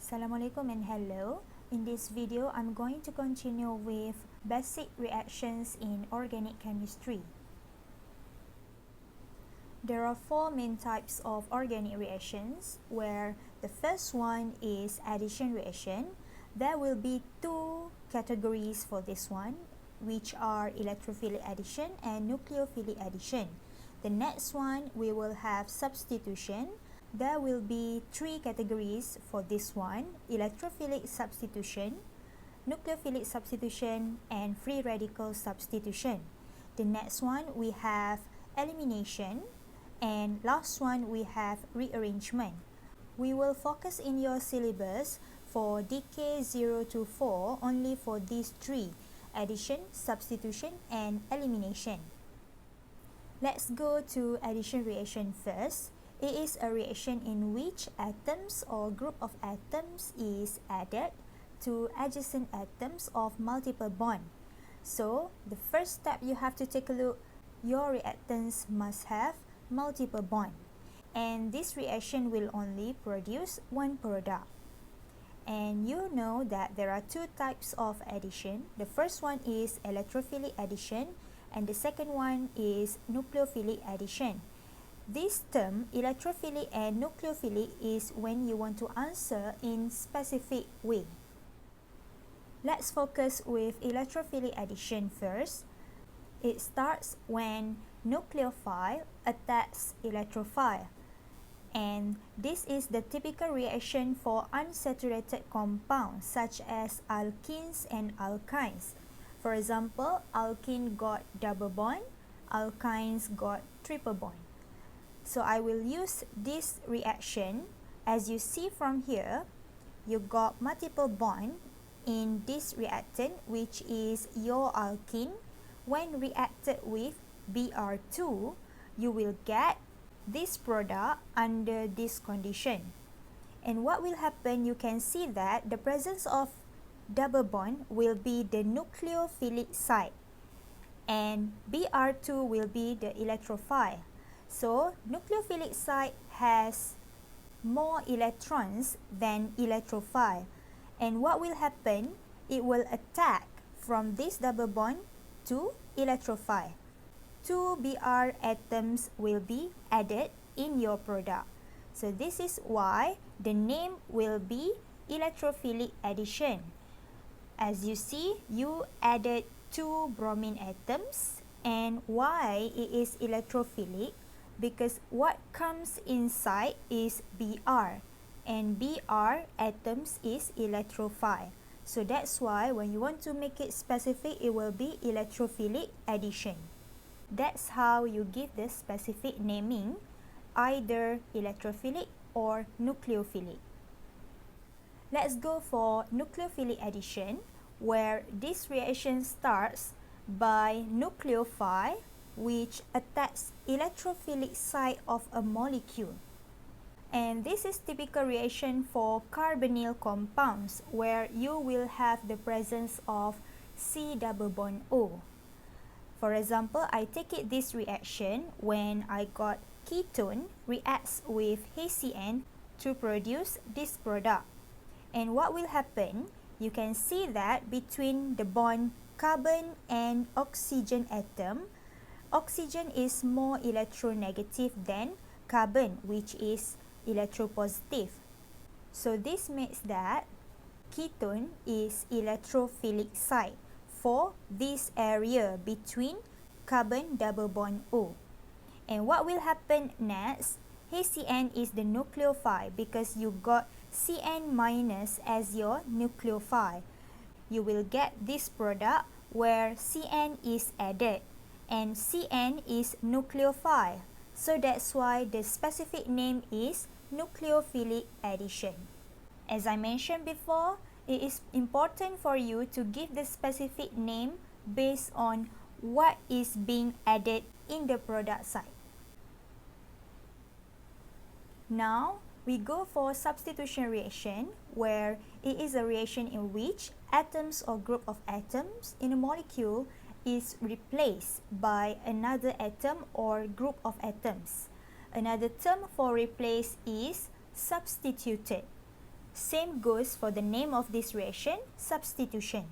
Assalamualaikum and hello. In this video, I'm going to continue with basic reactions in organic chemistry. There are four main types of organic reactions, where the first one is addition reaction. There will be two categories for this one, which are electrophilic addition and nucleophilic addition. The next one, we will have substitution. There will be three categories for this one: electrophilic substitution, nucleophilic substitution, and free radical substitution. The next one, we have elimination, and last one, we have rearrangement. We will focus in your syllabus for DK 0 to 4 only for these three: addition, substitution, and elimination. Let's go to addition reaction first. It is a reaction in which atoms or group of atoms is added to adjacent atoms of multiple bond. So, the first step you have to take a look, your reactants must have multiple bond. And this reaction will only produce one product. And you know that there are two types of addition. The first one is electrophilic addition, and the second one is nucleophilic addition. This term, electrophilic and nucleophilic, is when you want to answer in specific way. Let's focus with electrophilic addition first. It starts when nucleophile attacks electrophile. And this is the typical reaction for unsaturated compounds such as alkenes and alkynes. For example, alkene got double bond, alkynes got triple bond. So I will use this reaction. As you see from here, you got multiple bond in this reactant, which is your alkene. When reacted with Br2, you will get this product under this condition. And what will happen, you can see that the presence of double bond will be the nucleophilic site, and Br2 will be the electrophile. So, nucleophilic site has more electrons than electrophile. And what will happen? It will attack from this double bond to electrophile. Two Br atoms will be added in your product. So, this is why the name will be electrophilic addition. As you see, you added two bromine atoms. And why it is electrophilic? Because what comes inside is Br, and Br atoms is electrophile. So that's why when you want to make it specific, it will be electrophilic addition. That's how you give the specific naming, either electrophilic or nucleophilic. Let's go for nucleophilic addition, where this reaction starts by nucleophile, which attacks electrophilic site of a molecule. And this is typical reaction for carbonyl compounds, where you will have the presence of C double bond O. For example, I take it this reaction when I got ketone reacts with HCN to produce this product. And what will happen? You can see that between the bond carbon and oxygen atom, oxygen is more electronegative than carbon, which is electropositive. So this makes that ketone is electrophilic site for this area between carbon double bond O. And what will happen next? HCN is the nucleophile because you got Cn minus as your nucleophile. You will get this product where Cn is added, and Cn is nucleophile. So that's why the specific name is nucleophilic addition. As I mentioned before, it is important for you to give the specific name based on what is being added in the product site. Now, we go for substitution reaction, where it is a reaction in which atoms or group of atoms in a molecule is replaced by another atom or group of atoms. Another term for replace is substituted. Same goes for the name of this reaction, substitution.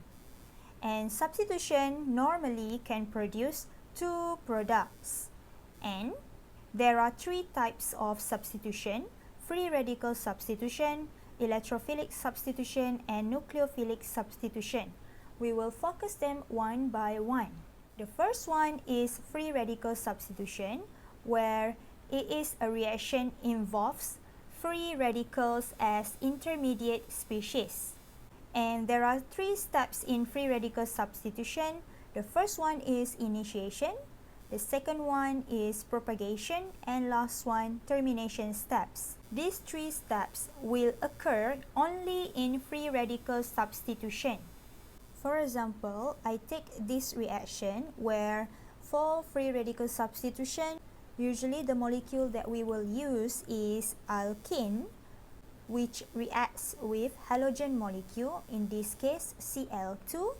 And substitution normally can produce two products. And there are three types of substitution: free radical substitution, electrophilic substitution, and nucleophilic substitution. We will focus them one by one. The first one is free radical substitution, where it is a reaction involves free radicals as intermediate species. And there are three steps in free radical substitution. The first one is initiation, the second one is propagation, and last one, termination steps. These three steps will occur only in free radical substitution. For example, I take this reaction where for free radical substitution, usually the molecule that we will use is alkene, which reacts with halogen molecule, in this case Cl2,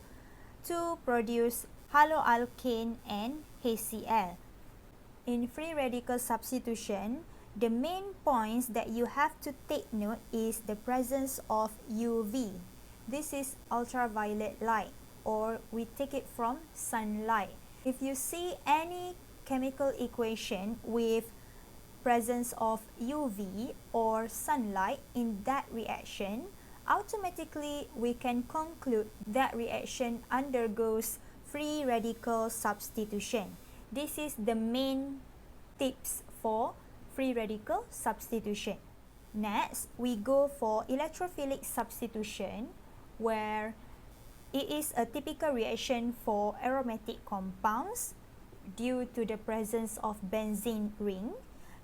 to produce haloalkane and HCl. In free radical substitution, the main points that you have to take note is the presence of UV. This is ultraviolet light, or we take it from sunlight. If you see any chemical equation with presence of UV or sunlight in that reaction, automatically we can conclude that reaction undergoes free radical substitution. This is the main tips for free radical substitution. Next, we go for electrophilic substitution, where it is a typical reaction for aromatic compounds due to the presence of benzene ring,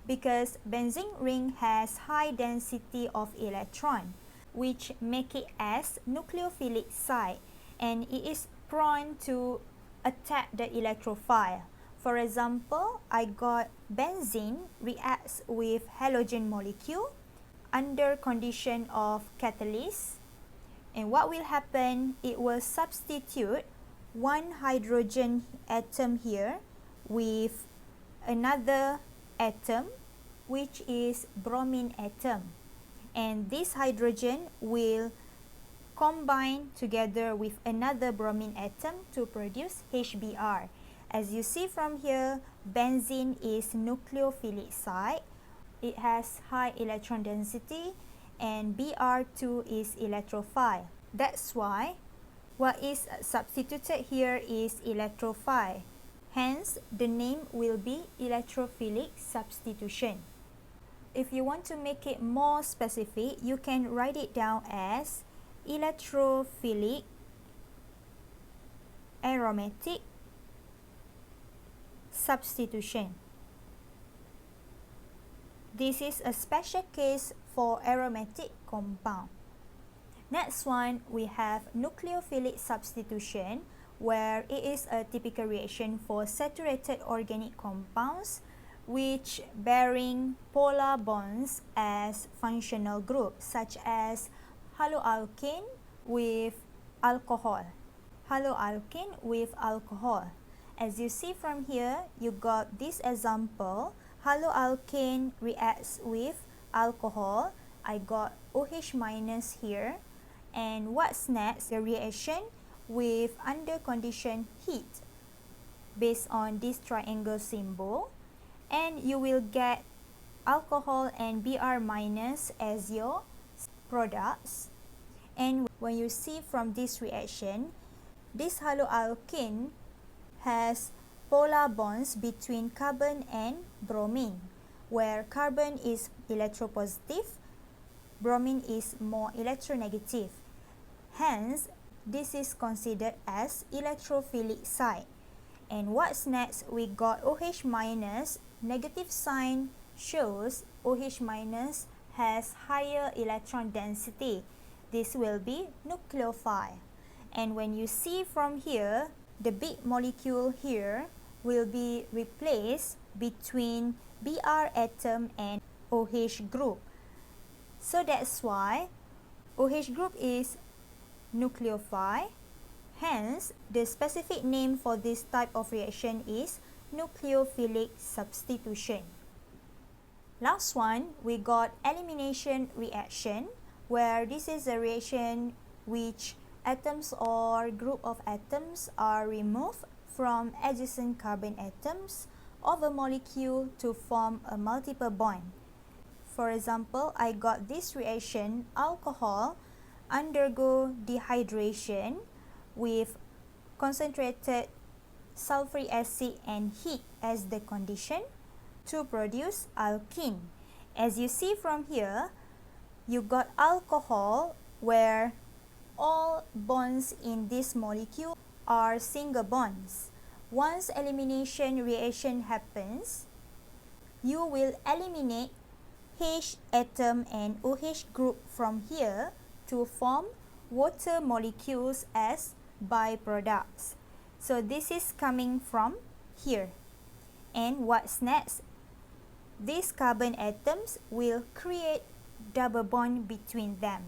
because benzene ring has high density of electron, which make it as nucleophilic site, and it is prone to attack the electrophile. For example, I got benzene reacts with halogen molecule under condition of catalysis, and what will happen, it will substitute one hydrogen atom here with another atom, which is bromine atom, and this hydrogen will combine together with another bromine atom to produce HBr. As you see from here, benzene is nucleophilic site, it has high electron density, and Br2 is electrophile. That's why what is substituted here is electrophile. Hence, the name will be electrophilic substitution. If you want to make it more specific, you can write it down as electrophilic aromatic substitution. This is a special case for aromatic compound. Next one, we have nucleophilic substitution, where it is a typical reaction for saturated organic compounds which bearing polar bonds as functional groups, such as haloalkane with alcohol. Haloalkane with alcohol. As you see from here, you got this example. Haloalkane reacts with alcohol. I got OH minus here. And what's next? The reaction with under condition heat based on this triangle symbol. And you will get alcohol and Br minus as your products. And when you see from this reaction, this haloalkane has polar bonds between carbon and bromine, where carbon is electropositive, bromine is more electronegative. Hence, this is considered as electrophilic site. And what's next? We got OH minus. Negative sign shows OH minus has higher electron density. This will be nucleophile. And when you see from here, the big molecule here will be replaced between Br atom and OH group. So that's why OH group is nucleophile. Hence, the specific name for this type of reaction is nucleophilic substitution. Last one, we got elimination reaction, where this is a reaction which atoms or group of atoms are removed from adjacent carbon atoms of a molecule to form a multiple bond. For example, I got this reaction alcohol undergo dehydration with concentrated sulfuric acid and heat as the condition to produce alkene. As you see from here, you got alcohol where all bonds in this molecule are single bonds. Once elimination reaction happens, you will eliminate H atom and OH group from here to form water molecules as byproducts. So this is coming from here. And what's next? These carbon atoms will create double bond between them.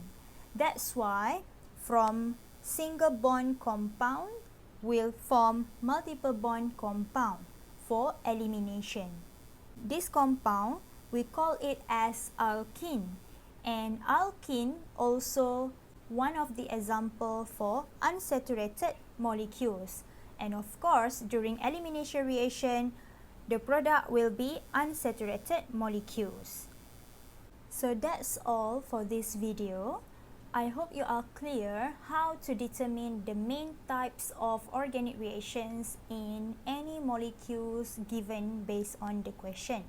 That's why from single bond compound will form multiple bond compound for elimination. This compound, we call it as alkene, and alkene also one of the example for unsaturated molecules. And of course, during elimination reaction, the product will be unsaturated molecules. So that's all for this video. I hope you are clear how to determine the main types of organic reactions in any molecules given based on the question.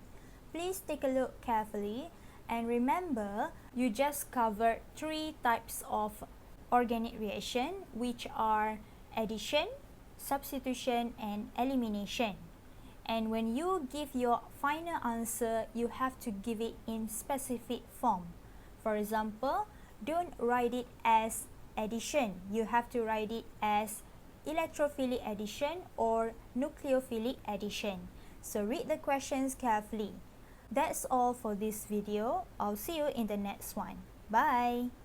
Please take a look carefully and remember you just covered 3 types of organic reaction, which are addition, substitution, and elimination. And when you give your final answer, you have to give it in specific form. For example, don't write it as addition. You have to write it as electrophilic addition or nucleophilic addition. So read the questions carefully. That's all for this video. I'll see you in the next one. Bye!